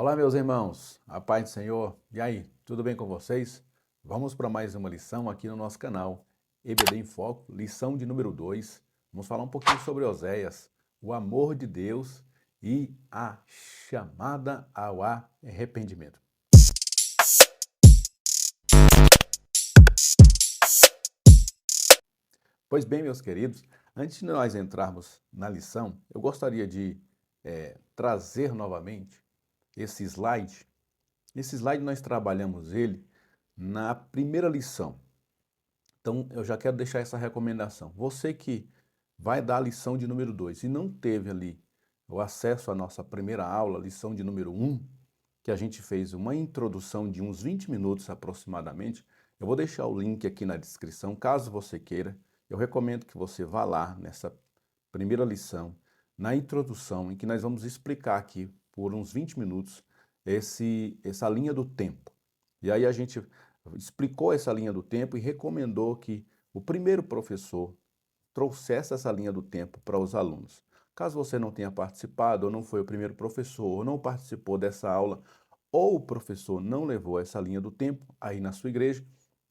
Olá, meus irmãos, a paz do Senhor. E aí, tudo bem com vocês? Vamos para mais uma lição aqui no nosso canal, EBD em Foco, lição de número 2. Vamos falar um pouquinho sobre Oséias, o amor de Deus e a chamada ao arrependimento. Pois bem, meus queridos, antes de nós entrarmos na lição, eu gostaria de trazer novamente esse slide. Esse slide nós trabalhamos ele na primeira lição. Então, eu já quero deixar essa recomendação. Você que vai dar a lição de número 2 e não teve ali o acesso à nossa primeira aula, lição de número 1, que a gente fez uma introdução de uns 20 minutos aproximadamente, eu vou deixar o link aqui na descrição, caso você queira. Eu recomendo que você vá lá nessa primeira lição, na introdução, em que nós vamos explicar aqui por uns 20 minutos essa linha do tempo. E aí a gente explicou essa linha do tempo e recomendou que o primeiro professor trouxesse essa linha do tempo para os alunos. Caso você não tenha participado, ou não foi o primeiro professor, ou não participou dessa aula, ou o professor não levou essa linha do tempo aí na sua igreja,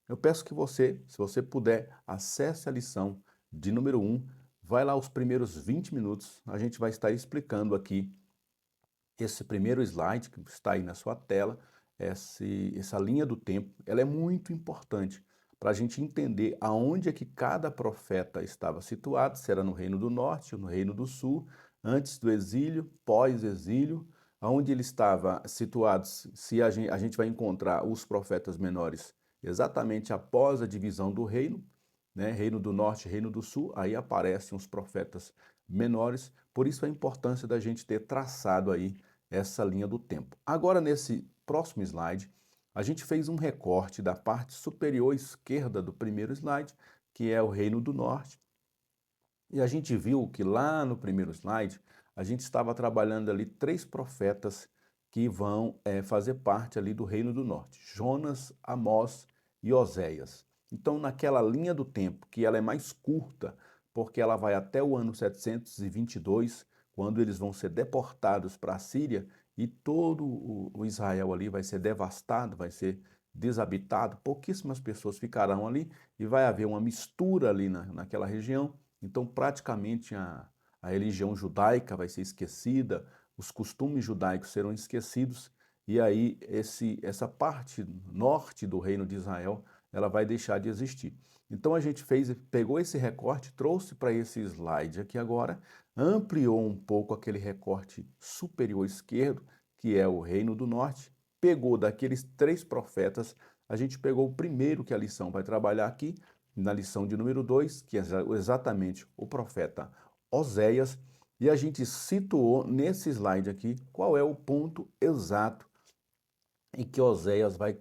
eu peço que você, se você puder, acesse a lição de número 1, vai lá os primeiros 20 minutos, a gente vai estar explicando aqui esse primeiro slide que está aí na sua tela, essa linha do tempo, ela é muito importante para a gente entender aonde é que cada profeta estava situado, se era no Reino do Norte ou no Reino do Sul, antes do exílio, pós-exílio, aonde ele estava situado, se a gente vai encontrar os profetas menores exatamente após a divisão do reino, né? Reino do Norte, Reino do Sul, aí aparecem os profetas menores, por isso a importância da gente ter traçado aí essa linha do tempo. Agora, nesse próximo slide, a gente fez um recorte da parte superior esquerda do primeiro slide, que é o Reino do Norte, e a gente viu que lá no primeiro slide, a gente estava trabalhando ali 3 profetas que vão fazer parte ali do Reino do Norte, Jonas, Amós e Oséias. Então, naquela linha do tempo, que ela é mais curta, porque ela vai até o ano 722, quando eles vão ser deportados para a Síria, e todo o Israel ali vai ser devastado, vai ser desabitado, pouquíssimas pessoas ficarão ali, e vai haver uma mistura ali naquela região. Então, praticamente, a religião judaica vai ser esquecida, os costumes judaicos serão esquecidos, e aí essa parte norte do reino de Israel, ela vai deixar de existir. Então, a gente pegou esse recorte, trouxe para esse slide aqui agora, ampliou um pouco aquele recorte superior esquerdo, que é o reino do norte, pegou daqueles 3 profetas, a gente pegou o primeiro que a lição vai trabalhar aqui, na lição de número 2, que é exatamente o profeta Oséias, e a gente situou nesse slide aqui qual é o ponto exato em que Oséias vai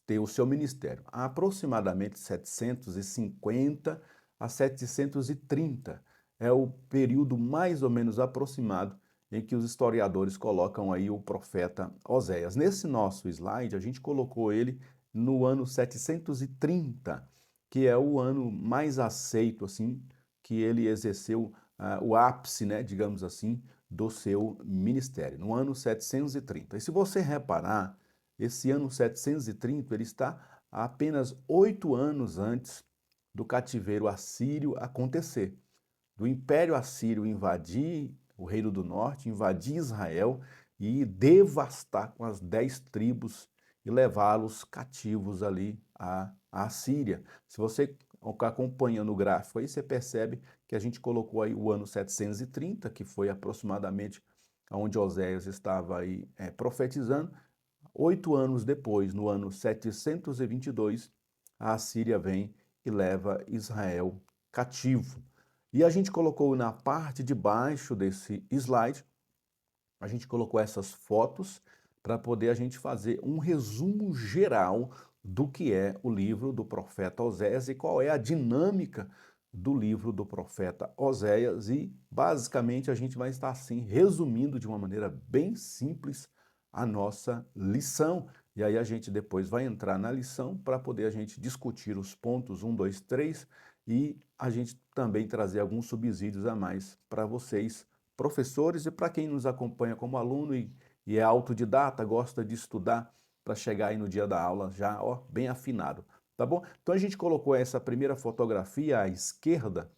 ter o seu ministério. Há aproximadamente 750 a 730 é o período mais ou menos aproximado em que os historiadores colocam aí o profeta Oséias. Nesse nosso slide, a gente colocou ele no ano 730, que é o ano mais aceito, assim, que ele exerceu o ápice, né, digamos assim, do seu ministério, no ano 730. E se você reparar, esse ano 730 ele está apenas 8 anos antes do cativeiro assírio acontecer, do Império Assírio invadir o Reino do Norte, invadir Israel e devastar com as 10 tribos e levá-los cativos ali à Síria. Se você acompanhando o gráfico aí, você percebe que a gente colocou aí o ano 730, que foi aproximadamente onde Oséias estava aí profetizando. 8 anos depois, no ano 722, a Assíria vem e leva Israel cativo. E a gente colocou na parte de baixo desse slide, a gente colocou essas fotos para poder a gente fazer um resumo geral do que é o livro do profeta Oséias e qual é a dinâmica do livro do profeta Oséias. E basicamente a gente vai estar assim resumindo de uma maneira bem simples a nossa lição. E aí a gente depois vai entrar na lição para poder a gente discutir os pontos 1, 2, 3 e a gente também trazer alguns subsídios a mais para vocês, professores, e para quem nos acompanha como aluno e e é autodidata, gosta de estudar para chegar aí no dia da aula já, ó, bem afinado, tá bom? Então a gente colocou essa primeira fotografia à esquerda,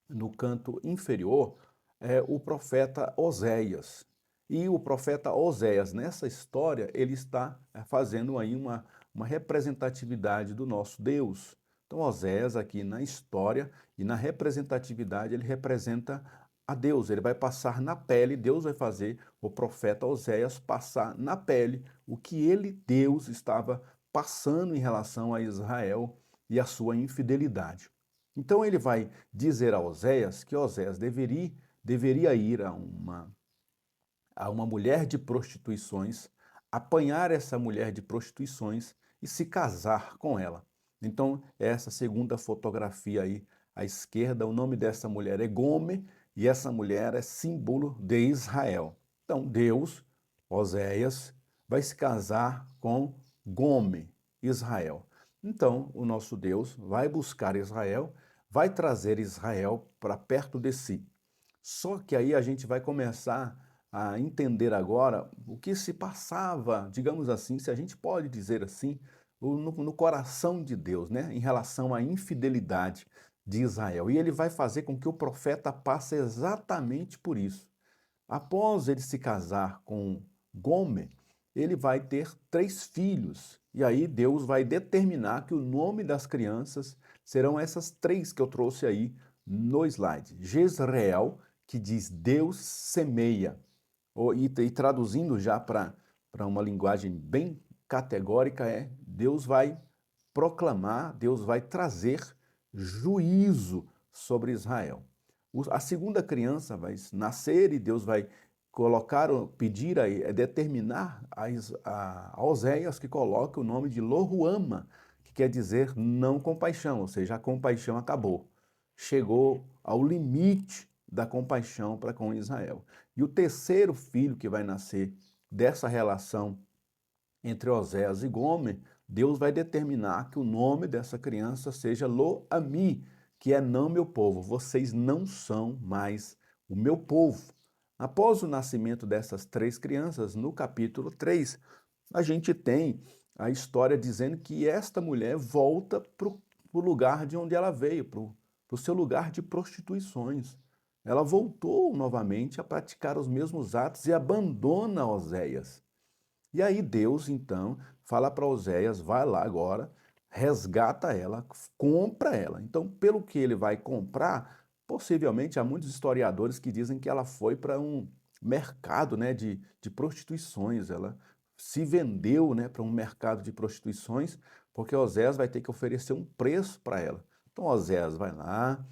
no canto inferior, é o profeta Oséias. E o profeta Oséias, nessa história, ele está fazendo aí uma representatividade do nosso Deus. Então, Oséias aqui na história e na representatividade, ele representa a Deus. Ele vai passar na pele, Deus vai fazer o profeta Oséias passar na pele o que ele, Deus, estava passando em relação a Israel e a sua infidelidade. Então ele vai dizer a Oséias que Oséias deveria ir a uma mulher de prostituições, apanhar essa mulher de prostituições e se casar com ela. Então, essa segunda fotografia aí à esquerda, o nome dessa mulher é Gome, e essa mulher é símbolo de Israel. Então, Deus, Oséias, vai se casar com Gome, Israel. Então, o nosso Deus vai buscar Israel, vai trazer Israel para perto de si. Só que aí a gente vai começar a entender agora o que se passava, digamos assim, se a gente pode dizer assim, no coração de Deus, né, em relação à infidelidade de Israel. E ele vai fazer com que o profeta passe exatamente por isso. Após ele se casar com Gomer, ele vai ter 3 filhos. E aí Deus vai determinar que o nome das crianças serão essas 3 que eu trouxe aí no slide. Jezreel, que diz Deus semeia. E traduzindo já para uma linguagem bem categórica, é Deus vai proclamar, Deus vai trazer juízo sobre Israel. A segunda criança vai nascer e Deus vai colocar, pedir, determinar a Oséias que coloque o nome de Loruama, que quer dizer não compaixão, ou seja, a compaixão acabou. Chegou ao limite da compaixão para com Israel. E o terceiro filho que vai nascer dessa relação entre Oséias e Gomer, Deus vai determinar que o nome dessa criança seja Lo-Ami, que é não meu povo. Vocês não são mais o meu povo. Após o nascimento dessas 3 crianças, no capítulo 3, a gente tem a história dizendo que esta mulher volta para o lugar de onde ela veio, para o seu lugar de prostituições. Ela voltou novamente a praticar os mesmos atos e abandona Oséias. E aí Deus, então, fala para Oséias, vai lá agora, resgata ela, compra ela. Então, pelo que ele vai comprar, possivelmente há muitos historiadores que dizem que ela foi para um mercado, né, de prostituições. Ela se vendeu, né, para um mercado de prostituições, porque Oséias vai ter que oferecer um preço para ela. Então, Oséias vai lá,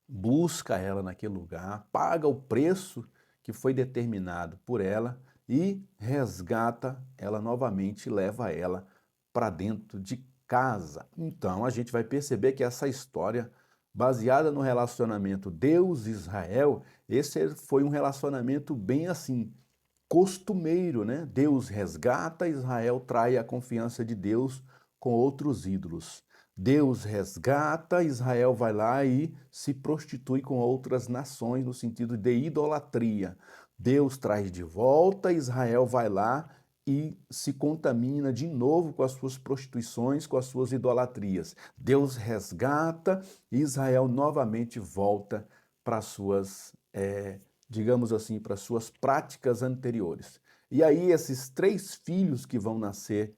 busca ela naquele lugar, paga o preço que foi determinado por ela e resgata ela novamente e leva ela para dentro de casa. Então a gente vai perceber que essa história, baseada no relacionamento Deus-Israel, esse foi um relacionamento bem assim, costumeiro, né? Deus resgata, Israel trai a confiança de Deus com outros ídolos. Deus resgata, Israel vai lá e se prostitui com outras nações no sentido de idolatria. Deus traz de volta, Israel vai lá e se contamina de novo com as suas prostituições, com as suas idolatrias. Deus resgata, Israel novamente volta para as suas digamos assim, para suas práticas anteriores. E aí esses 3 filhos que vão nascer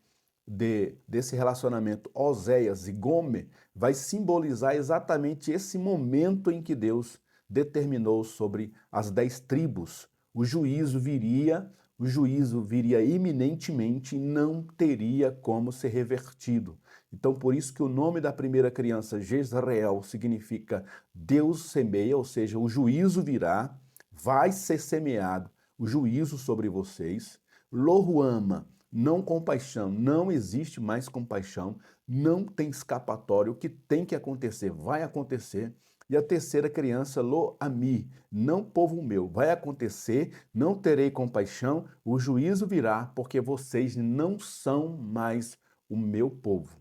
desse relacionamento Oséias e Gomer vai simbolizar exatamente esse momento em que Deus determinou sobre as 10 tribos. O juízo viria iminentemente e não teria como ser revertido. Então, por isso que o nome da primeira criança, Jezreel, significa Deus semeia, ou seja, o juízo virá, vai ser semeado o juízo sobre vocês. Loruama, não compaixão, não existe mais compaixão, não tem escapatório, o que tem que acontecer vai acontecer. E a terceira criança, Lo-Ami, não povo meu, vai acontecer, não terei compaixão, o juízo virá, porque vocês não são mais o meu povo.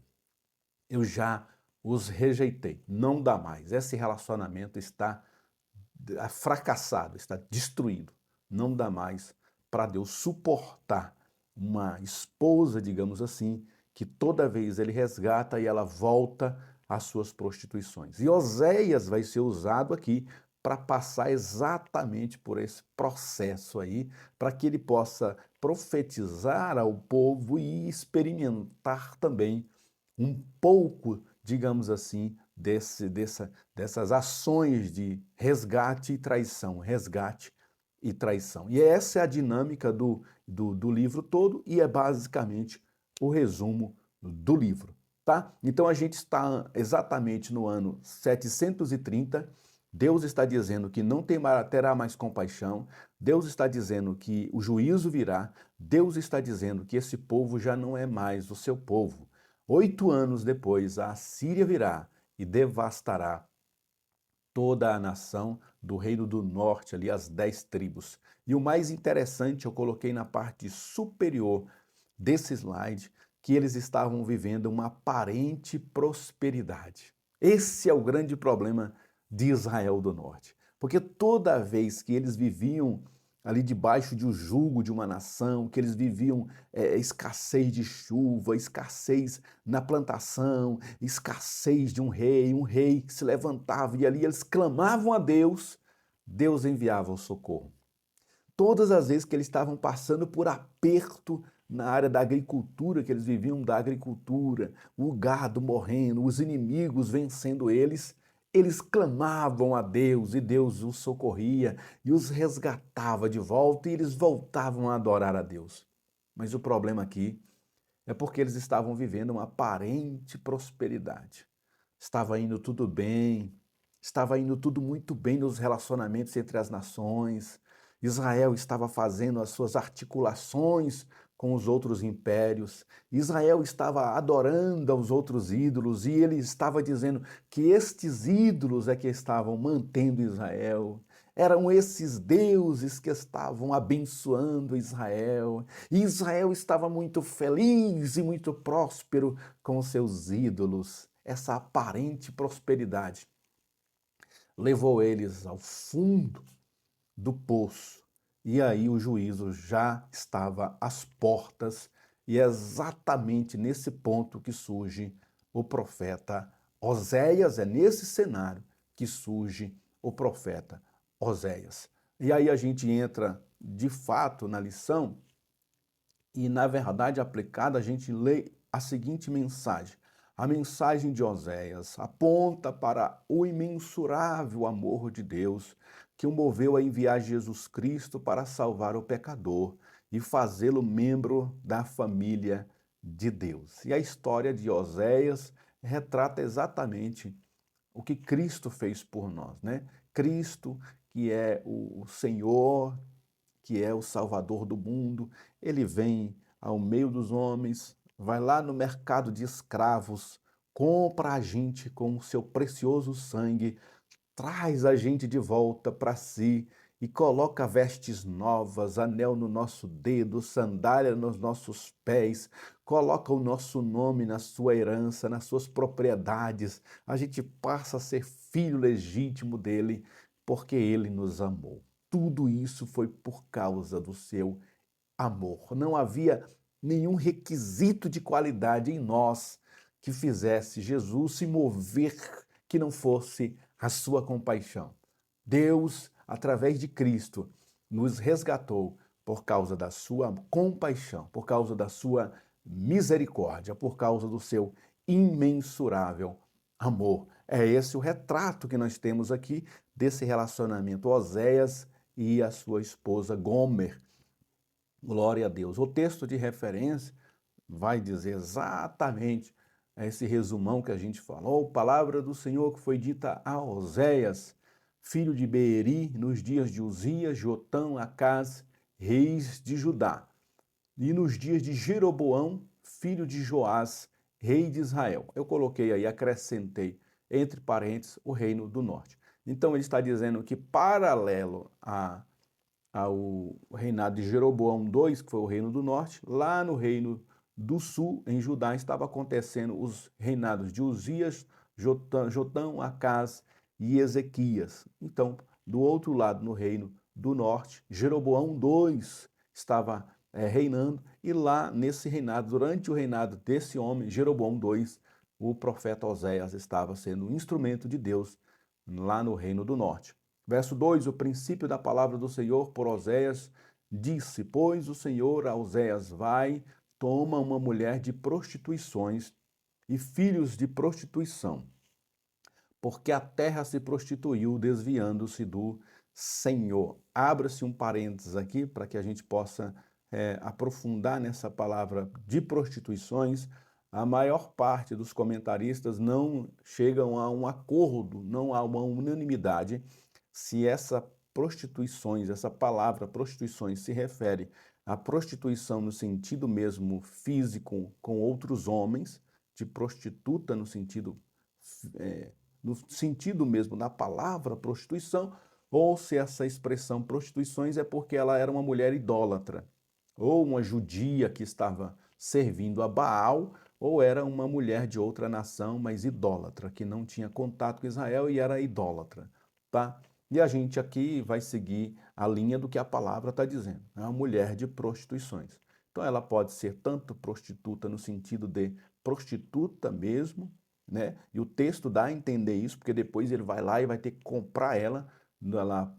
Eu já os rejeitei, não dá mais. Esse relacionamento está fracassado, está destruído, não dá mais para Deus suportar uma esposa, digamos assim, que toda vez ele resgata e ela volta às suas prostituições. E Oséias vai ser usado aqui para passar exatamente por esse processo aí, para que ele possa profetizar ao povo e experimentar também um pouco, digamos assim, dessas ações de resgate e traição, resgate e traição. E essa é a dinâmica do livro todo e é basicamente o resumo do livro, tá? Então a gente está exatamente no ano 730, Deus está dizendo que não terá mais compaixão, Deus está dizendo que o juízo virá, Deus está dizendo que esse povo já não é mais o seu povo. 8 anos depois, a Assíria virá e devastará toda a nação do Reino do Norte, ali as 10 tribos. E o mais interessante, eu coloquei na parte superior desse slide, que eles estavam vivendo uma aparente prosperidade. Esse é o grande problema de Israel do Norte. Porque toda vez que eles viviam ali debaixo de um jugo de uma nação, que eles viviam escassez de chuva, escassez na plantação, escassez de um rei que se levantava e ali eles clamavam a Deus, Deus enviava o socorro. Todas as vezes que eles estavam passando por aperto na área da agricultura, que eles viviam da agricultura, o gado morrendo, os inimigos vencendo eles, eles clamavam a Deus e Deus os socorria e os resgatava de volta e eles voltavam a adorar a Deus. Mas o problema aqui é porque eles estavam vivendo uma aparente prosperidade. Estava indo tudo bem, estava indo tudo muito bem nos relacionamentos entre as nações. Israel estava fazendo as suas articulações com os outros impérios. Israel estava adorando aos outros ídolos e ele estava dizendo que estes ídolos é que estavam mantendo Israel. Eram esses deuses que estavam abençoando Israel. E Israel estava muito feliz e muito próspero com seus ídolos. Essa aparente prosperidade levou eles ao fundo do poço. E aí o juízo já estava às portas, e é exatamente nesse ponto que surge o profeta Oséias, é nesse cenário que surge o profeta Oséias. E aí a gente entra de fato na lição e, na verdade, aplicada, a gente lê a seguinte mensagem. A mensagem de Oséias aponta para o imensurável amor de Deus que o moveu a enviar Jesus Cristo para salvar o pecador e fazê-lo membro da família de Deus. E a história de Oséias retrata exatamente o que Cristo fez por nós, né? Cristo, que é o Senhor, que é o Salvador do mundo, ele vem ao meio dos homens, vai lá no mercado de escravos, compra a gente com o seu precioso sangue, traz a gente de volta para si e coloca vestes novas, anel no nosso dedo, sandália nos nossos pés, coloca o nosso nome na sua herança, nas suas propriedades. A gente passa a ser filho legítimo dele, porque ele nos amou. Tudo isso foi por causa do seu amor. Não havia nenhum requisito de qualidade em nós que fizesse Jesus se mover que não fosse a sua compaixão. Deus, através de Cristo, nos resgatou por causa da sua compaixão, por causa da sua misericórdia, por causa do seu imensurável amor. É esse o retrato que nós temos aqui desse relacionamento Oséias e a sua esposa Gomer. Glória a Deus. O texto de referência vai dizer exatamente esse resumão que a gente falou, palavra do Senhor que foi dita a Oséias, filho de Beeri, nos dias de Uzias, Jotão, Acás, reis de Judá, e nos dias de Jeroboão, filho de Joás, rei de Israel. Eu coloquei aí, acrescentei, entre parênteses, o reino do norte. Então ele está dizendo que paralelo ao reinado de Jeroboão II, que foi o reino do norte, lá no reino do sul, em Judá, estava acontecendo os reinados de Uzias, Jotão, Acás e Ezequias. Então, do outro lado, no reino do norte, Jeroboão II, estava reinando, e lá nesse reinado, durante o reinado desse homem, Jeroboão II, o profeta Oséias estava sendo um instrumento de Deus lá no Reino do Norte. Verso 2, o princípio da palavra do Senhor por Oséias disse, pois o Senhor a Oséias, vai, toma uma mulher de prostituições e filhos de prostituição, porque a terra se prostituiu, desviando-se do Senhor. Abra-se um parênteses aqui para que a gente possa aprofundar nessa palavra de prostituições. A maior parte dos comentaristas não chegam a um acordo, não há uma unanimidade se essa prostituições, essa palavra prostituições se refere à prostituição no sentido mesmo físico com outros homens, de prostituta no sentido mesmo da palavra prostituição, ou se essa expressão prostituições é porque ela era uma mulher idólatra, ou uma judia que estava servindo a Baal, ou era uma mulher de outra nação, mas idólatra, que não tinha contato com Israel e era idólatra, tá? E a gente aqui vai seguir a linha do que a palavra está dizendo, é uma mulher de prostituições. Então ela pode ser tanto prostituta no sentido de prostituta mesmo, né? E o texto dá a entender isso, porque depois ele vai lá e vai ter que comprar ela lá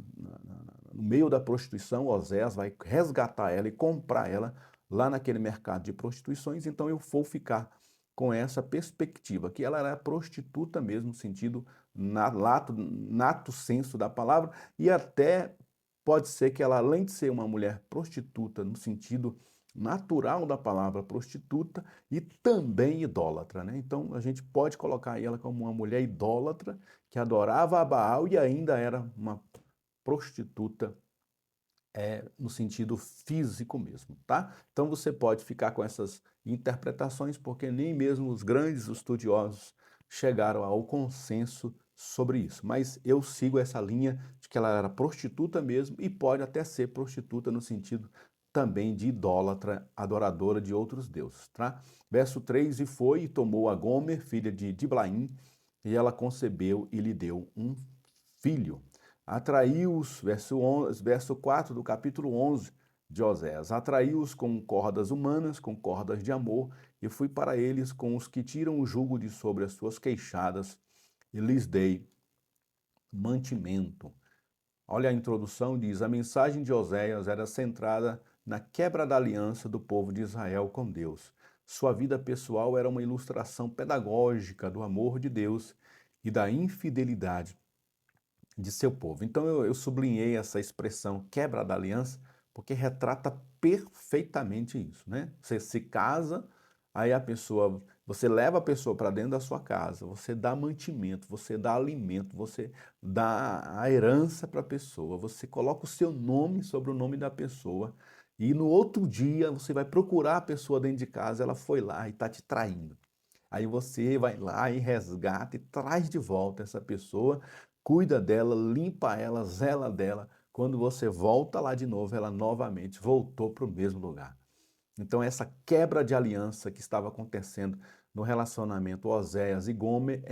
no meio da prostituição. Oséias vai resgatar ela e comprar ela lá naquele mercado de prostituições. Então eu vou ficar com essa perspectiva, que ela era prostituta mesmo, no sentido nato senso da palavra, e até pode ser que ela, além de ser uma mulher prostituta no sentido natural da palavra prostituta, e também idólatra, né? Então a gente pode colocar ela como uma mulher idólatra que adorava a Baal e ainda era uma prostituta no sentido físico mesmo, tá? Então você pode ficar com essas interpretações porque nem mesmo os grandes estudiosos chegaram ao consenso sobre isso. Mas eu sigo essa linha de que ela era prostituta mesmo e pode até ser prostituta no sentido também de idólatra, adoradora de outros deuses, tá? Verso 3, e foi e tomou a Gomer, filha de Diblaim, e ela concebeu e lhe deu um filho. Atraiu-os, verso 4 do capítulo 11 de Oséias, atraiu-os com cordas humanas, com cordas de amor, e fui para eles com os que tiram o jugo de sobre as suas queixadas, e lhes dei mantimento. Olha a introdução, diz, a mensagem de Oséias era centrada na quebra da aliança do povo de Israel com Deus. Sua vida pessoal era uma ilustração pedagógica do amor de Deus e da infidelidade de seu povo. Então eu sublinhei essa expressão quebra da aliança, porque retrata perfeitamente isso, né? Você se casa, aí você leva a pessoa para dentro da sua casa, você dá mantimento, você dá alimento, você dá a herança para a pessoa, você coloca o seu nome sobre o nome da pessoa, e no outro dia você vai procurar a pessoa dentro de casa, ela foi lá e está te traindo. Aí você vai lá e resgata e traz de volta essa pessoa, cuida dela, limpa ela, zela dela. Quando você volta lá de novo, ela novamente voltou para o mesmo lugar. Então, essa quebra de aliança que estava acontecendo no relacionamento Oséias e Gomer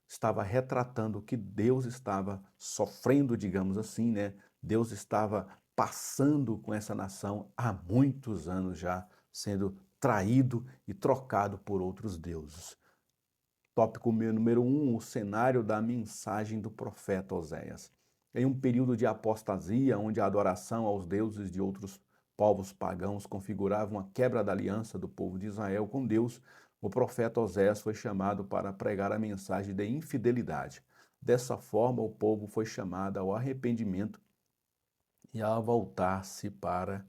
estava retratando o que Deus estava sofrendo, digamos assim, né? Deus estava passando com essa nação há muitos anos já, sendo traído e trocado por outros deuses. Tópico número 1, o cenário da mensagem do profeta Oséias. Em um período de apostasia, onde a adoração aos deuses de outros povos pagãos configurava uma quebra da aliança do povo de Israel com Deus, o profeta Oséias foi chamado para pregar a mensagem de infidelidade. Dessa forma, o povo foi chamado ao arrependimento e a voltar-se para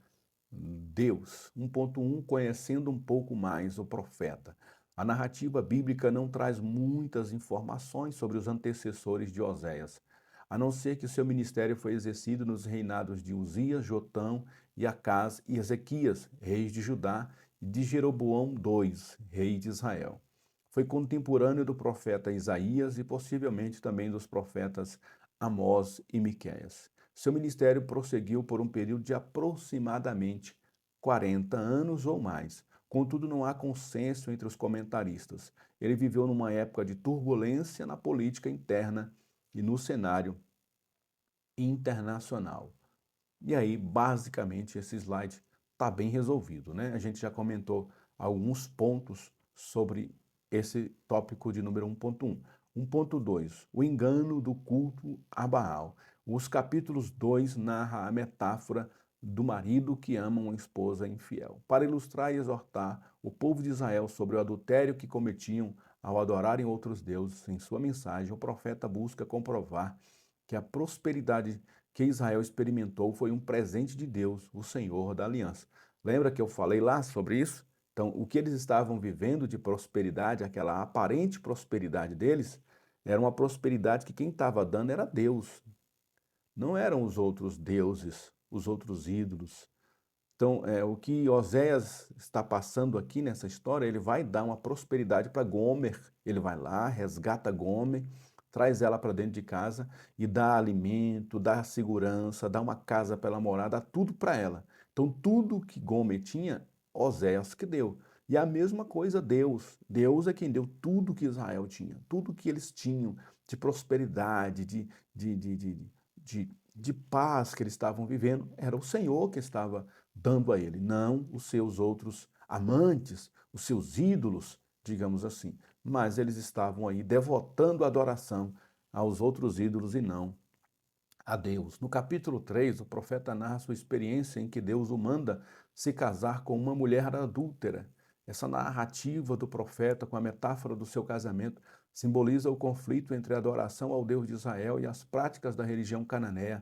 Deus. 1.1, conhecendo um pouco mais o profeta. A narrativa bíblica não traz muitas informações sobre os antecessores de Oséias, a não ser que seu ministério foi exercido nos reinados de Uzias, Jotão e Acás e Ezequias, reis de Judá, e de Jeroboão II, rei de Israel. Foi contemporâneo do profeta Isaías e possivelmente também dos profetas Amós e Miqueias. Seu ministério prosseguiu por um período de aproximadamente 40 anos ou mais. Contudo, não há consenso entre os comentaristas. Ele viveu numa época de turbulência na política interna e no cenário internacional. E aí, basicamente, esse slide está bem resolvido, né? A gente já comentou alguns pontos sobre esse tópico de número 1.1. 1.2, o engano do culto a Baal. Os capítulos 2 narra a metáfora do marido que ama uma esposa infiel, para ilustrar e exortar o povo de Israel sobre o adultério que cometiam ao adorarem outros deuses. Em sua mensagem, o profeta busca comprovar que a prosperidade que Israel experimentou foi um presente de Deus, o Senhor da aliança. Lembra que eu falei lá sobre isso? Então, o que eles estavam vivendo de prosperidade, aquela aparente prosperidade deles, era uma prosperidade que quem estava dando era Deus, não eram os outros deuses, os outros ídolos. Então, o que Oséias está passando aqui nessa história, ele vai dar uma prosperidade para Gomer. Ele vai lá, resgata Gomer, traz ela para dentro de casa e dá alimento, dá segurança, dá uma casa para ela morar, dá tudo para ela. Então, tudo que Gomer tinha, Oséias que deu. E a mesma coisa Deus. Deus é quem deu tudo que Israel tinha, tudo que eles tinham de prosperidade, de paz que eles estavam vivendo, era o Senhor que estava dando a ele, não os seus outros amantes, os seus ídolos, digamos assim. Mas eles estavam aí devotando adoração aos outros ídolos e não a Deus. No capítulo 3, o profeta narra sua experiência em que Deus o manda se casar com uma mulher adúltera. Essa narrativa do profeta, com a metáfora do seu casamento, simboliza o conflito entre a adoração ao Deus de Israel e as práticas da religião cananeia,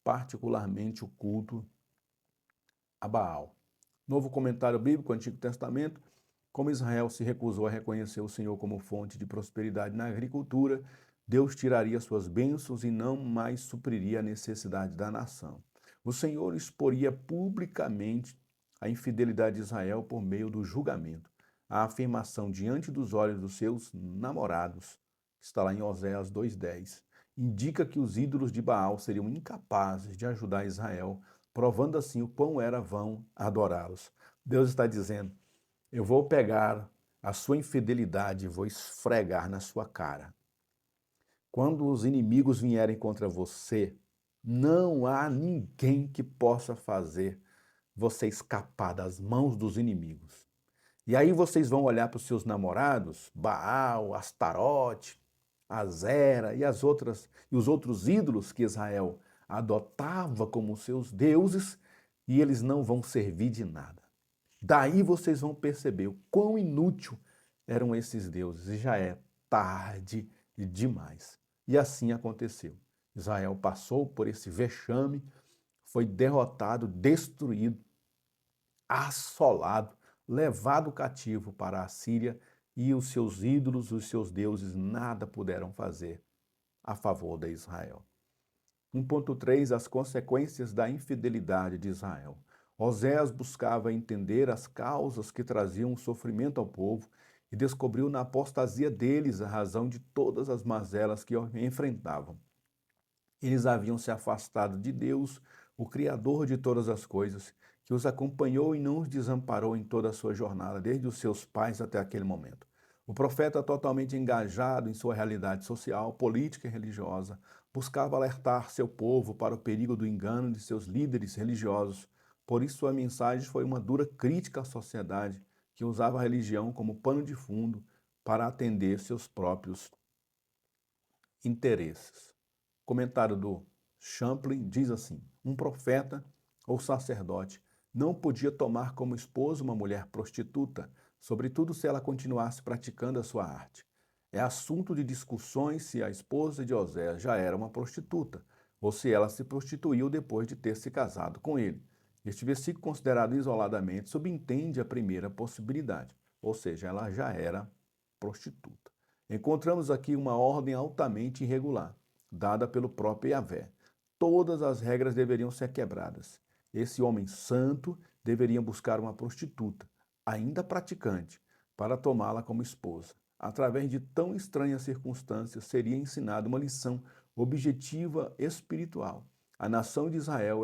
particularmente o culto a Baal. Novo comentário bíblico, Antigo Testamento, como Israel se recusou a reconhecer o Senhor como fonte de prosperidade na agricultura, Deus tiraria suas bênçãos e não mais supriria a necessidade da nação. O Senhor exporia publicamente a infidelidade de Israel por meio do julgamento. A afirmação diante dos olhos dos seus namorados, que está lá em Oséias 2:10, indica que os ídolos de Baal seriam incapazes de ajudar Israel, provando assim o quão era vão adorá-los. Deus está dizendo: eu vou pegar a sua infidelidade e vou esfregar na sua cara. Quando os inimigos vierem contra você, não há ninguém que possa fazer você escapar das mãos dos inimigos. E aí vocês vão olhar para os seus namorados, Baal, Astarote, Azera e os outros ídolos que Israel adotava como seus deuses, e eles não vão servir de nada. Daí vocês vão perceber o quão inútil eram esses deuses, e já é tarde demais. E assim aconteceu. Israel passou por esse vexame, foi derrotado, destruído, assolado, levado cativo para a Síria, e os seus ídolos, os seus deuses, nada puderam fazer a favor de Israel. 1.3, as consequências da infidelidade de Israel. Oséias buscava entender as causas que traziam sofrimento ao povo e descobriu na apostasia deles a razão de todas as mazelas que enfrentavam. Eles haviam se afastado de Deus, o Criador de todas as coisas, que os acompanhou e não os desamparou em toda a sua jornada, desde os seus pais até aquele momento. O profeta, totalmente engajado em sua realidade social, política e religiosa, buscava alertar seu povo para o perigo do engano de seus líderes religiosos. Por isso, sua mensagem foi uma dura crítica à sociedade, que usava a religião como pano de fundo para atender seus próprios interesses. Comentário do Champlin diz assim: um profeta ou sacerdote não podia tomar como esposa uma mulher prostituta, sobretudo se ela continuasse praticando a sua arte. É assunto de discussões se a esposa de Oséias já era uma prostituta, ou se ela se prostituiu depois de ter se casado com ele. Este versículo, considerado isoladamente, subentende a primeira possibilidade, ou seja, ela já era prostituta. Encontramos aqui uma ordem altamente irregular, dada pelo próprio Yahvé. Todas as regras deveriam ser quebradas. Esse homem santo deveria buscar uma prostituta, ainda praticante, para tomá-la como esposa. Através de tão estranhas circunstâncias, seria ensinada uma lição objetiva espiritual. A nação de Israel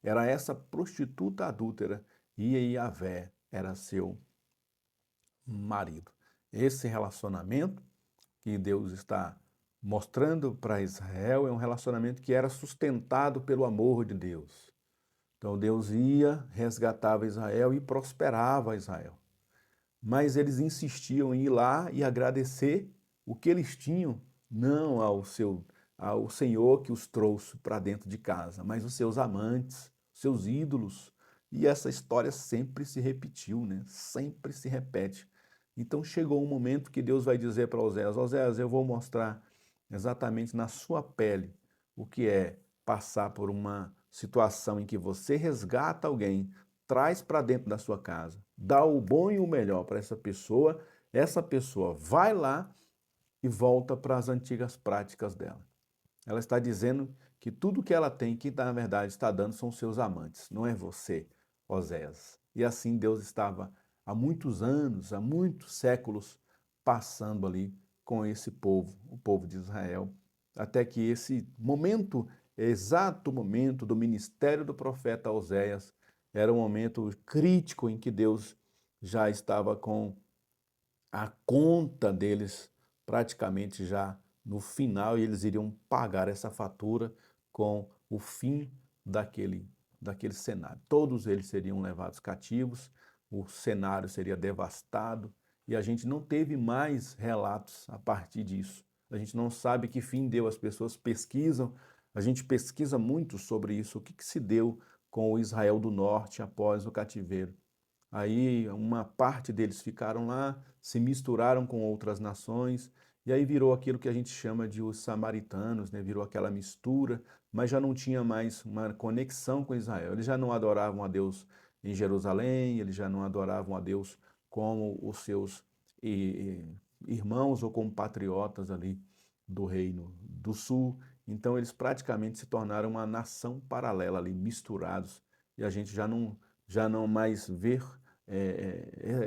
era essa prostituta adúltera e Yahvé era seu marido. Esse relacionamento que Deus está mostrando para Israel é um relacionamento que era sustentado pelo amor de Deus. Então Deus ia, resgatava Israel e prosperava Israel. Mas eles insistiam em ir lá e agradecer o que eles tinham, não ao Senhor que os trouxe para dentro de casa, mas os seus amantes, seus ídolos. E essa história sempre se repetiu, né? Sempre se repete. Então chegou um momento que Deus vai dizer para Oséias: Oséias, eu vou mostrar exatamente na sua pele o que é passar por uma situação em que você resgata alguém, traz para dentro da sua casa, dá o bom e o melhor para essa pessoa vai lá e volta para as antigas práticas dela. Ela está dizendo que tudo que ela tem, que na verdade está dando, são seus amantes, não é você, Oséias. E assim Deus estava há muitos anos, há muitos séculos, passando ali com esse povo, o povo de Israel, até que esse momento, exato momento do ministério do profeta Oséias, era um momento crítico em que Deus já estava com a conta deles praticamente já no final e eles iriam pagar essa fatura com o fim daquele cenário. Todos eles seriam levados cativos, o cenário seria devastado e a gente não teve mais relatos a partir disso. A gente não sabe que fim deu, as pessoas pesquisam, a gente pesquisa muito sobre isso, o que se deu com o Israel do Norte após o cativeiro. Aí uma parte deles ficaram lá, se misturaram com outras nações, e aí virou aquilo que a gente chama de os samaritanos, né? Virou aquela mistura, mas já não tinha mais uma conexão com Israel. Eles já não adoravam a Deus em Jerusalém, eles já não adoravam a Deus como os seus irmãos ou como patriotas ali do Reino do Sul. Então eles praticamente se tornaram uma nação paralela ali, misturados, e a gente já não mais vê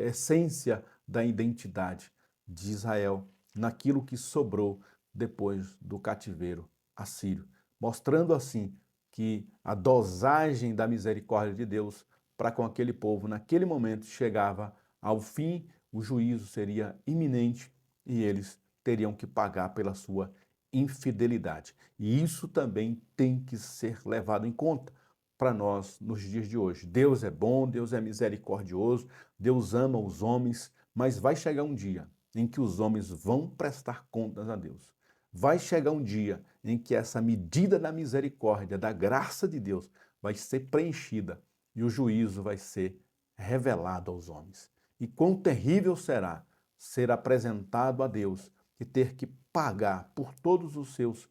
essência da identidade de Israel naquilo que sobrou depois do cativeiro assírio, mostrando assim que a dosagem da misericórdia de Deus para com aquele povo naquele momento chegava ao fim, o juízo seria iminente e eles teriam que pagar pela sua infidelidade. E isso também tem que ser levado em conta para nós nos dias de hoje. Deus é bom, Deus é misericordioso, Deus ama os homens, mas vai chegar um dia em que os homens vão prestar contas a Deus. Vai chegar um dia em que essa medida da misericórdia, da graça de Deus, vai ser preenchida e o juízo vai ser revelado aos homens. E quão terrível será ser apresentado a Deus e ter que pagar por todos os seus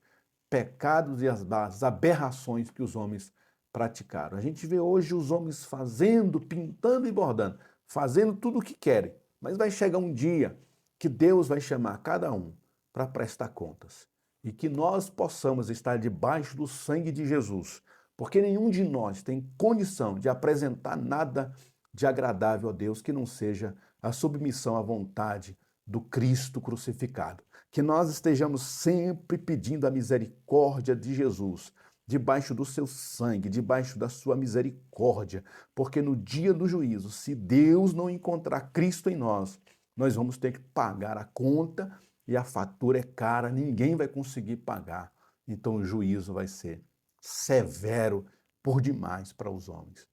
pecados e as aberrações que os homens praticaram. A gente vê hoje os homens fazendo, pintando e bordando, fazendo tudo o que querem, mas vai chegar um dia que Deus vai chamar cada um para prestar contas e que nós possamos estar debaixo do sangue de Jesus, porque nenhum de nós tem condição de apresentar nada de agradável a Deus que não seja a submissão à vontade do Cristo crucificado. Que nós estejamos sempre pedindo a misericórdia de Jesus, debaixo do seu sangue, debaixo da sua misericórdia, porque no dia do juízo, se Deus não encontrar Cristo em nós, nós vamos ter que pagar a conta e a fatura é cara, ninguém vai conseguir pagar. Então o juízo vai ser severo por demais para os homens.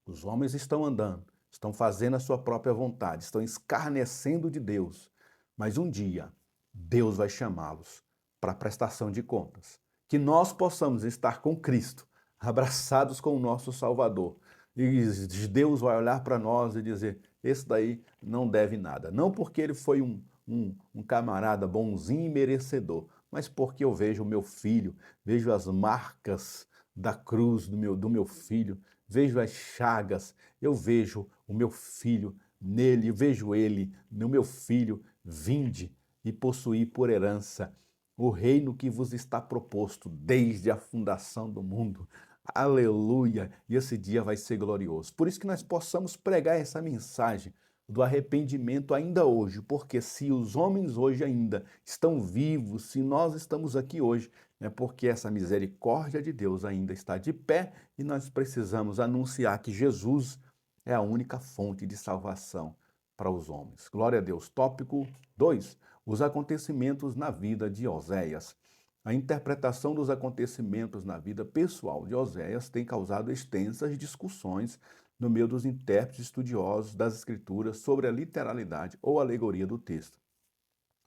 Os homens estão andando, estão fazendo a sua própria vontade, estão escarnecendo de Deus, mas um dia Deus vai chamá-los para a prestação de contas. Que nós possamos estar com Cristo, abraçados com o nosso Salvador. E Deus vai olhar para nós e dizer: esse daí não deve nada. Não porque ele foi um camarada bonzinho e merecedor, mas porque eu vejo o meu filho, vejo as marcas da cruz do meu filho, vejo as chagas, eu vejo o meu filho nele, eu vejo ele no meu filho. Vinde e possuí por herança o reino que vos está proposto desde a fundação do mundo. Aleluia! E esse dia vai ser glorioso. Por isso que nós possamos pregar essa mensagem do arrependimento ainda hoje, porque se os homens hoje ainda estão vivos, se nós estamos aqui hoje, é porque essa misericórdia de Deus ainda está de pé e nós precisamos anunciar que Jesus é a única fonte de salvação para os homens. Glória a Deus. Tópico 2. Os acontecimentos na vida de Oséias. A interpretação dos acontecimentos na vida pessoal de Oséias tem causado extensas discussões no meio dos intérpretes estudiosos das Escrituras sobre a literalidade ou alegoria do texto.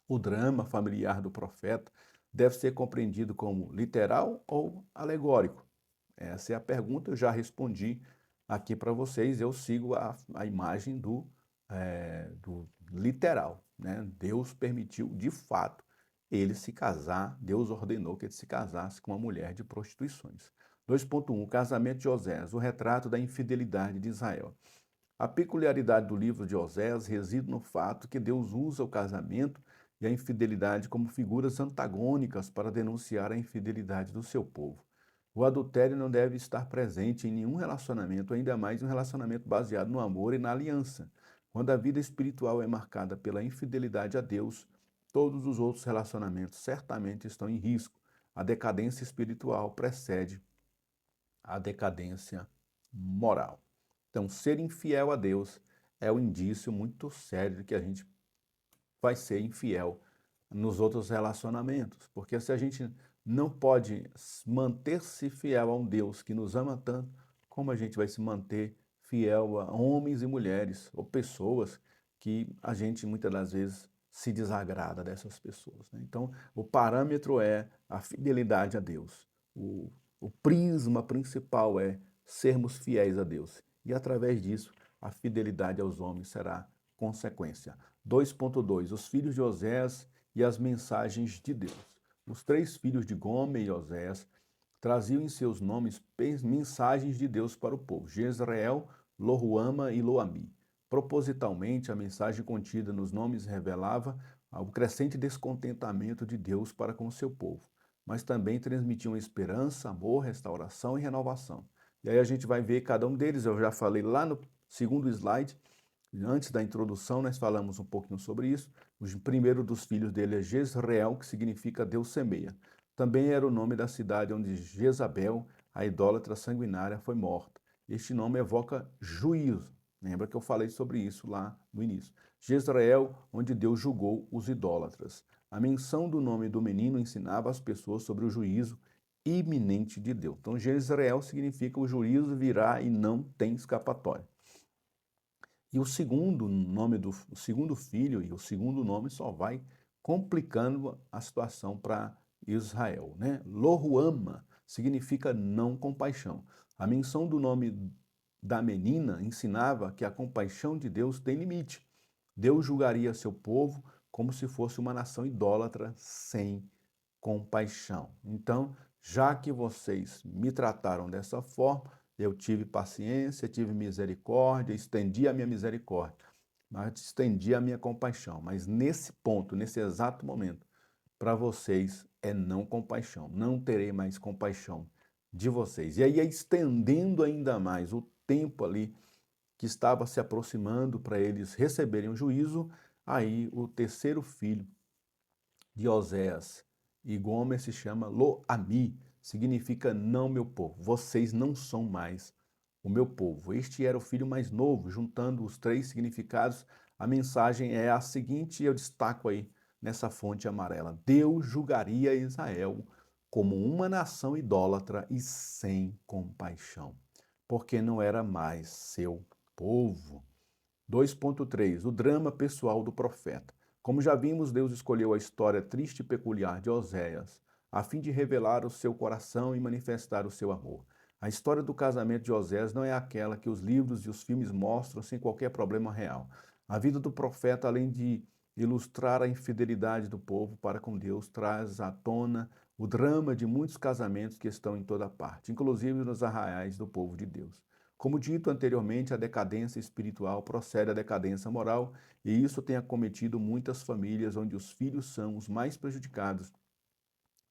O drama familiar do profeta deve ser compreendido como literal ou alegórico? Essa é a pergunta, eu já respondi aqui para vocês. Eu sigo a imagem do literal, né? Deus permitiu, de fato, ele se casar, Deus ordenou que ele se casasse com uma mulher de prostituições. 2.1, o casamento de Osés, o retrato da infidelidade de Israel. A peculiaridade do livro de Osés reside no fato que Deus usa o casamento e a infidelidade como figuras antagônicas para denunciar a infidelidade do seu povo. O adultério não deve estar presente em nenhum relacionamento, ainda mais um relacionamento baseado no amor e na aliança. Quando a vida espiritual é marcada pela infidelidade a Deus, todos os outros relacionamentos certamente estão em risco. A decadência espiritual precede a decadência moral. Então, ser infiel a Deus é um indício muito sério de que a gente vai ser infiel nos outros relacionamentos, porque se a gente não pode manter-se fiel a um Deus que nos ama tanto, como a gente vai se manter fiel a homens e mulheres ou pessoas que a gente muitas das vezes se desagrada dessas pessoas, né? Então, o parâmetro é a fidelidade a Deus. O prisma principal é sermos fiéis a Deus. E através disso, a fidelidade aos homens será consequência. 2.2, os filhos de Osés e as mensagens de Deus. Os 3 filhos de Gomer e Osés traziam em seus nomes mensagens de Deus para o povo: Jezreel, Lohuama e Loami. Propositalmente, a mensagem contida nos nomes revelava o crescente descontentamento de Deus para com o seu povo, mas também transmitiam esperança, amor, restauração e renovação. E aí a gente vai ver cada um deles. Eu já falei lá no segundo slide. Antes da introdução, nós falamos um pouquinho sobre isso. O primeiro dos filhos dele é Jezreel, que significa Deus semeia. Também era o nome da cidade onde Jezabel, a idólatra sanguinária, foi morta. Este nome evoca juízo. Lembra que eu falei sobre isso lá no início. Jezreel, onde Deus julgou os idólatras. A menção do nome do menino ensinava as pessoas sobre o juízo iminente de Deus. Então, Jezreel significa o juízo virá e não tem escapatória. E o segundo filho e o segundo nome só vai complicando a situação para Israel, né? Lohuama significa não compaixão. A menção do nome da menina ensinava que a compaixão de Deus tem limite. Deus julgaria seu povo como se fosse uma nação idólatra sem compaixão. Então, já que vocês me trataram dessa forma, eu tive paciência, tive misericórdia, estendi a minha misericórdia, mas estendi a minha compaixão. Mas nesse ponto, nesse exato momento, para vocês é não compaixão. Não terei mais compaixão de vocês. E aí, estendendo ainda mais o tempo ali que estava se aproximando para eles receberem o juízo, aí o terceiro filho de Oséias e Gomer se chama Lo-Ami, significa não meu povo. Vocês não são mais o meu povo. Este era o filho mais novo. Juntando os 3 significados, a mensagem é a seguinte, eu destaco aí nessa fonte amarela: Deus julgaria Israel como uma nação idólatra e sem compaixão, porque não era mais seu povo. 2.3, o drama pessoal do profeta. Como já vimos, Deus escolheu a história triste e peculiar de Oséias, a fim de revelar o seu coração e manifestar o seu amor. A história do casamento de Oséias não é aquela que os livros e os filmes mostram sem qualquer problema real. A vida do profeta, além de ilustrar a infidelidade do povo para com Deus, traz à tona o drama de muitos casamentos que estão em toda parte, inclusive nos arraiais do povo de Deus. Como dito anteriormente, a decadência espiritual procede da decadência moral, e isso tem acometido muitas famílias onde os filhos são os mais prejudicados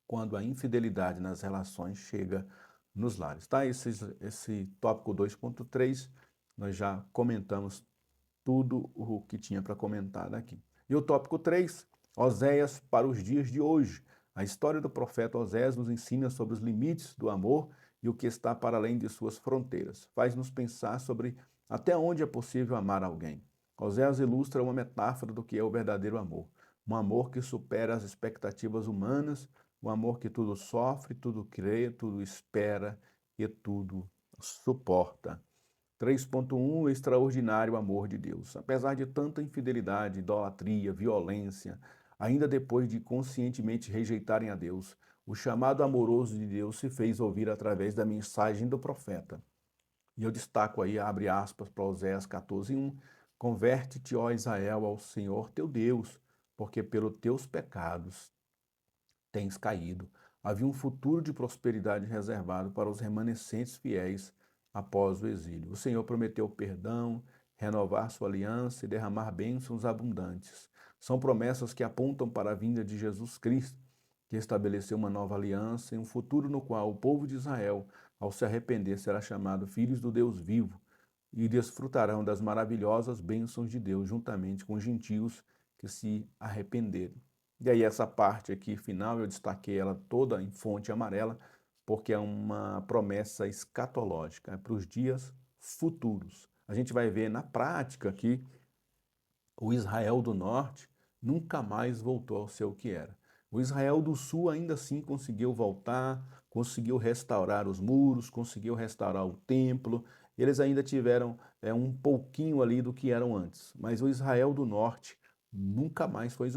quando a infidelidade nas relações chega nos lares. Tá? Esse tópico 2.3, nós já comentamos tudo o que tinha para comentar daqui. E o tópico 3, Oséias para os dias de hoje. A história do profeta Oséias nos ensina sobre os limites do amor e o que está para além de suas fronteiras. Faz-nos pensar sobre até onde é possível amar alguém. Oséias ilustra uma metáfora do que é o verdadeiro amor. Um amor que supera as expectativas humanas, o amor que tudo sofre, tudo crê, tudo espera e tudo suporta. 3.1 O extraordinário amor de Deus. Apesar de tanta infidelidade, idolatria, violência, ainda depois de conscientemente rejeitarem a Deus, o chamado amoroso de Deus se fez ouvir através da mensagem do profeta. E eu destaco aí, abre aspas para Oséias 14:1, converte-te, ó Israel, ao Senhor teu Deus, porque pelos teus pecados tens caído. Havia um futuro de prosperidade reservado para os remanescentes fiéis após o exílio. O Senhor prometeu perdão, renovar sua aliança e derramar bênçãos abundantes. São promessas que apontam para a vinda de Jesus Cristo, que estabeleceu uma nova aliança e um futuro no qual o povo de Israel, ao se arrepender, será chamado filhos do Deus vivo e desfrutarão das maravilhosas bênçãos de Deus juntamente com os gentios que se arrependerem. E aí essa parte aqui final eu destaquei ela toda em fonte amarela, porque é uma promessa escatológica, é para os dias futuros. A gente vai ver na prática que o Israel do Norte nunca mais voltou ao seu que era. O Israel do Sul ainda assim conseguiu voltar, conseguiu restaurar os muros, conseguiu restaurar o templo. Eles ainda tiveram um pouquinho ali do que eram antes. Mas o Israel do Norte nunca mais foi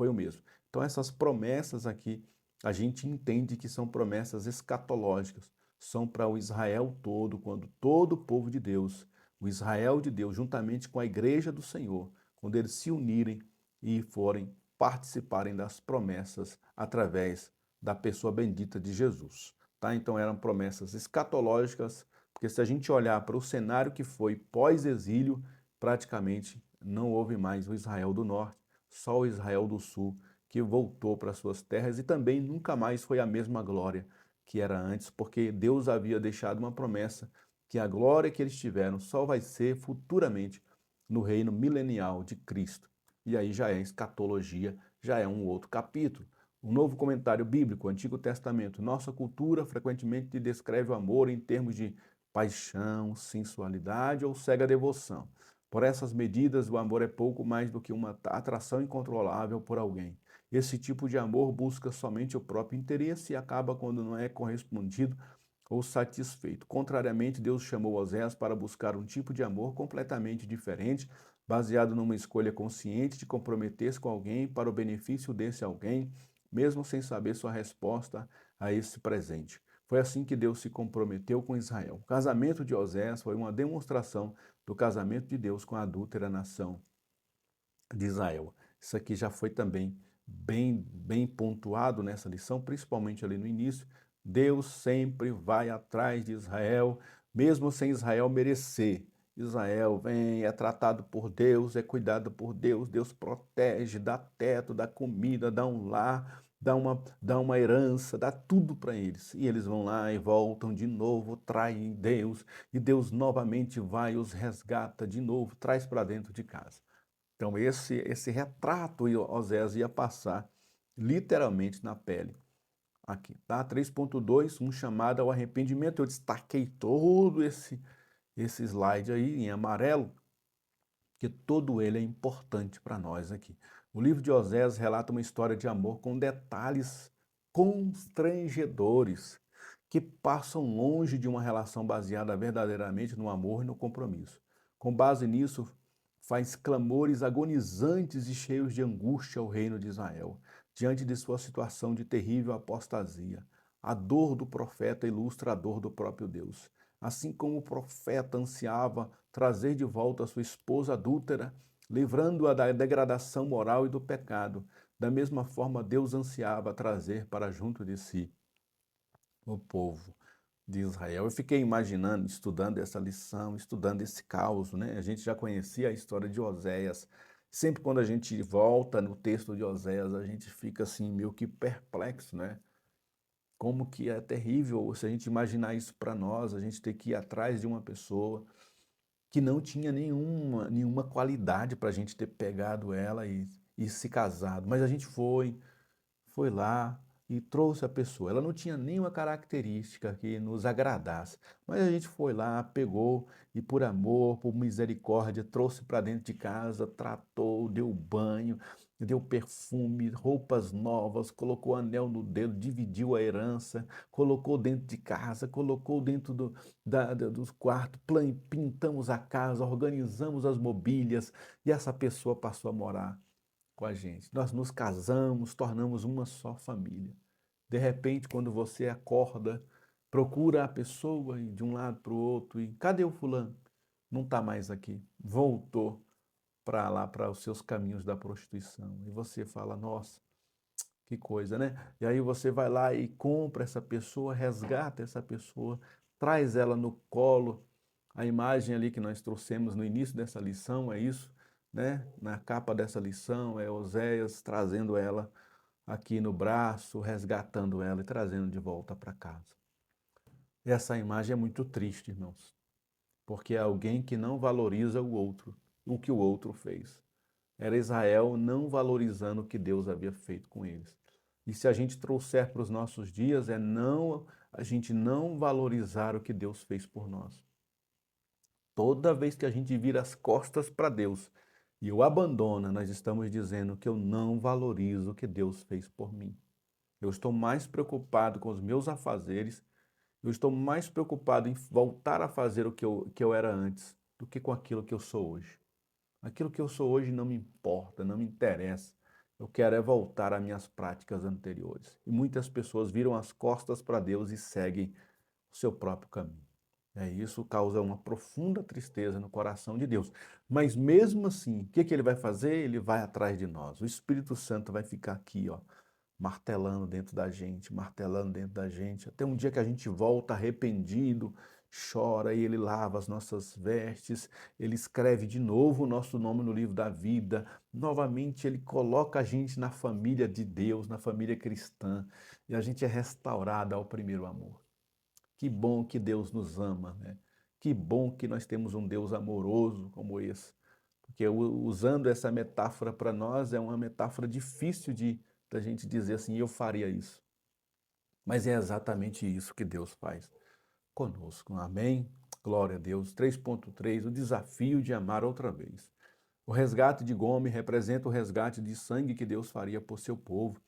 o mesmo. Então essas promessas aqui, a gente entende que são promessas escatológicas. São para o Israel todo, quando todo o povo de Deus, o Israel de Deus, juntamente com a igreja do Senhor, quando eles se unirem e forem participarem das promessas através da pessoa bendita de Jesus. Tá? Então eram promessas escatológicas, porque se a gente olhar para o cenário que foi pós-exílio, praticamente não houve mais o Israel do Norte, só o Israel do Sul que voltou para suas terras e também nunca mais foi a mesma glória que era antes, porque Deus havia deixado uma promessa que a glória que eles tiveram só vai ser futuramente no reino milenial de Cristo. E aí já é escatologia, já é um outro capítulo. Um novo comentário bíblico, Antigo Testamento. Nossa cultura frequentemente descreve o amor em termos de paixão, sensualidade ou cega devoção. Por essas medidas, o amor é pouco mais do que uma atração incontrolável por alguém. Esse tipo de amor busca somente o próprio interesse e acaba quando não é correspondido ou satisfeito. Contrariamente, Deus chamou Oséias para buscar um tipo de amor completamente diferente, baseado numa escolha consciente de comprometer-se com alguém para o benefício desse alguém, mesmo sem saber sua resposta a esse presente. Foi assim que Deus se comprometeu com Israel. O casamento de Oséias foi uma demonstração do casamento de Deus com a adúltera nação de Israel. Isso aqui já foi também bem pontuado nessa lição, principalmente ali no início. Deus sempre vai atrás de Israel, mesmo sem Israel merecer. Israel vem, é tratado por Deus, é cuidado por Deus, Deus protege, dá teto, dá comida, dá um lar, dá uma herança, dá tudo para eles. E eles vão lá e voltam de novo, traem Deus, e Deus novamente vai, os resgata de novo, traz para dentro de casa. Então, esse retrato Oséias ia passar literalmente na pele aqui, tá? 3.2, um chamado ao arrependimento. Eu destaquei todo esse slide aí em amarelo, que todo ele é importante para nós aqui. O livro de Oséias relata uma história de amor com detalhes constrangedores que passam longe de uma relação baseada verdadeiramente no amor e no compromisso. Com base nisso, faz clamores agonizantes e cheios de angústia ao reino de Israel, diante de sua situação de terrível apostasia. A dor do profeta ilustra a dor do próprio Deus. Assim como o profeta ansiava trazer de volta a sua esposa adúltera, livrando-a da degradação moral e do pecado, da mesma forma Deus ansiava trazer para junto de si o povo de Israel. Eu fiquei imaginando, estudando essa lição, estudando esse caos, né? A gente já conhecia a história de Oséias. Sempre quando a gente volta no texto de Oséias, a gente fica assim meio que perplexo, né? Como que é terrível se a gente imaginar isso para nós, a gente ter que ir atrás de uma pessoa que não tinha nenhuma qualidade para a gente ter pegado ela e se casado. Mas a gente foi lá e trouxe a pessoa. Ela não tinha nenhuma característica que nos agradasse, mas a gente foi lá, pegou e por amor, por misericórdia, trouxe para dentro de casa, tratou, deu banho, deu perfume, roupas novas, colocou anel no dedo, dividiu a herança, colocou dentro de casa, colocou dentro dos quartos, pintamos a casa, organizamos as mobílias e essa pessoa passou a morar com a gente. Nós nos casamos, tornamos uma só família. De repente, quando você acorda, procura a pessoa e de um lado para o outro e cadê o fulano? Não está mais aqui, voltou para lá, para os seus caminhos da prostituição. E você fala, nossa, que coisa, né? E aí você vai lá e compra essa pessoa, resgata essa pessoa, traz ela no colo. A imagem ali que nós trouxemos no início dessa lição é isso, né? Na capa dessa lição é Oséias trazendo ela aqui no braço, resgatando ela e trazendo de volta para casa. Essa imagem é muito triste, irmãos, porque é alguém que não valoriza o outro, o que o outro fez. Era Israel não valorizando o que Deus havia feito com eles. E se a gente trouxer para os nossos dias, a gente não valorizar o que Deus fez por nós. Toda vez que a gente vira as costas para Deus e o abandona, nós estamos dizendo que eu não valorizo o que Deus fez por mim. Eu estou mais preocupado com os meus afazeres, eu estou mais preocupado em voltar a fazer o que eu era antes do que com aquilo que eu sou hoje. Aquilo que eu sou hoje não me importa, não me interessa. Eu quero é voltar às minhas práticas anteriores. E muitas pessoas viram as costas para Deus e seguem o seu próprio caminho. Isso causa uma profunda tristeza no coração de Deus. Mas mesmo assim, o que ele vai fazer? Ele vai atrás de nós. O Espírito Santo vai ficar aqui, ó, martelando dentro da gente, até um dia que a gente volta arrependido, chora e ele lava as nossas vestes, ele escreve de novo o nosso nome no livro da vida, novamente ele coloca a gente na família de Deus, na família cristã, e a gente é restaurado ao primeiro amor. Que bom que Deus nos ama, né? Que bom que nós temos um Deus amoroso como esse. Porque usando essa metáfora para nós é uma metáfora difícil da gente dizer assim, eu faria isso. Mas é exatamente isso que Deus faz conosco. Amém? Glória a Deus. 3.3, o desafio de amar outra vez. O resgate de Gomer representa o resgate de sangue que Deus faria por seu povo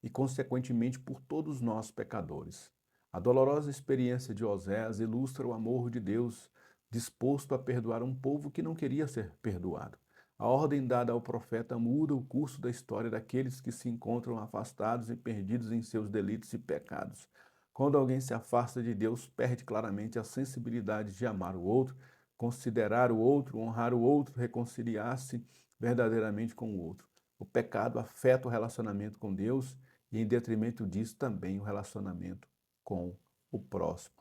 e, consequentemente, por todos nós pecadores. A dolorosa experiência de Oséias ilustra o amor de Deus disposto a perdoar um povo que não queria ser perdoado. A ordem dada ao profeta muda o curso da história daqueles que se encontram afastados e perdidos em seus delitos e pecados. Quando alguém se afasta de Deus, perde claramente a sensibilidade de amar o outro, considerar o outro, honrar o outro, reconciliar-se verdadeiramente com o outro. O pecado afeta o relacionamento com Deus e, em detrimento disso, também o relacionamento com o próximo.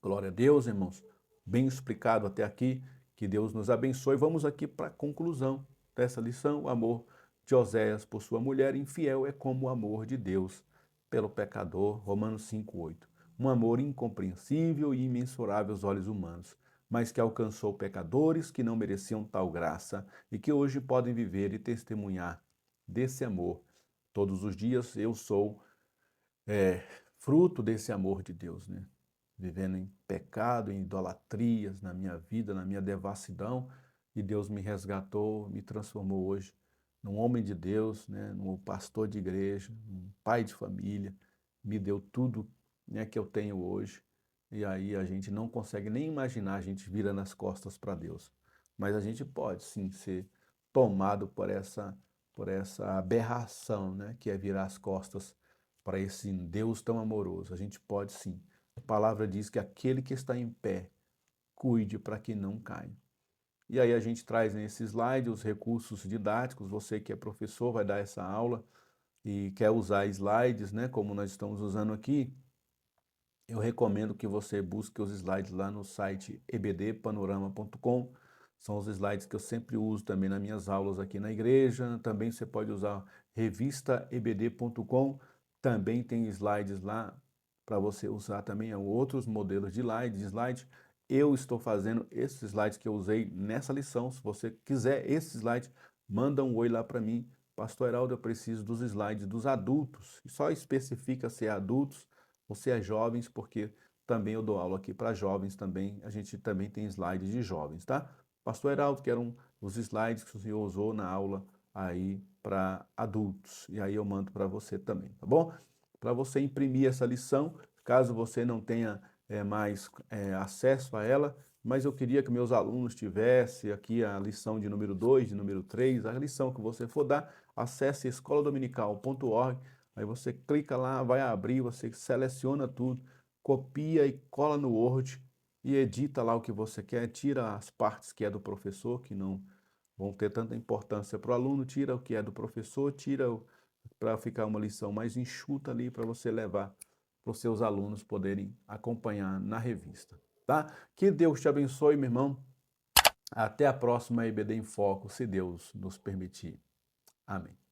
Glória a Deus, irmãos. Bem explicado até aqui. Que Deus nos abençoe. Vamos aqui para a conclusão dessa lição. O amor de Oséias por sua mulher infiel é como o amor de Deus pelo pecador. Romanos 5:8. Um amor incompreensível e imensurável aos olhos humanos, mas que alcançou pecadores que não mereciam tal graça e que hoje podem viver e testemunhar desse amor. Todos os dias eu sou fruto desse amor de Deus, né? Vivendo em pecado, em idolatrias na minha vida, na minha devassidão, e Deus me resgatou, me transformou hoje num homem de Deus, né? Num pastor de igreja, um pai de família, me deu tudo, né, que eu tenho hoje. E aí a gente não consegue nem imaginar a gente virando as costas para Deus. Mas a gente pode sim ser tomado por essa aberração, né, que é virar as costas para esse Deus tão amoroso. A gente pode sim. A palavra diz que aquele que está em pé, cuide para que não caia. E aí a gente traz nesse slide os recursos didáticos. Você que é professor vai dar essa aula e quer usar slides, né, como nós estamos usando aqui, eu recomendo que você busque os slides lá no site ebdpanorama.com. São os slides que eu sempre uso também nas minhas aulas aqui na igreja. Também você pode usar revistaebd.com. Também tem slides lá para você usar também outros modelos de slide. Eu estou fazendo esses slides que eu usei nessa lição. Se você quiser esses slides, manda um oi lá para mim. Pastor Heraldo, eu preciso dos slides dos adultos. E só especifica se é adultos ou se é jovens, porque também eu dou aula aqui para jovens também. A gente também tem slides de jovens, tá? Pastor Heraldo, que eram os slides que o senhor usou na aula aí para adultos. E aí eu mando para você também, tá bom? Para você imprimir essa lição, caso você não tenha mais acesso a ela, mas eu queria que meus alunos tivessem aqui a lição de número 2, de número 3, a lição que você for dar, acesse escoladominical.org, aí você clica lá, vai abrir, você seleciona tudo, copia e cola no Word e edita lá o que você quer, tira as partes que é do professor, que não vão ter tanta importância para o aluno, tira o que é do professor, tira para ficar uma lição mais enxuta ali para você levar para os seus alunos poderem acompanhar na revista, tá? Que Deus te abençoe, meu irmão. Até a próxima EBD em Foco, se Deus nos permitir. Amém.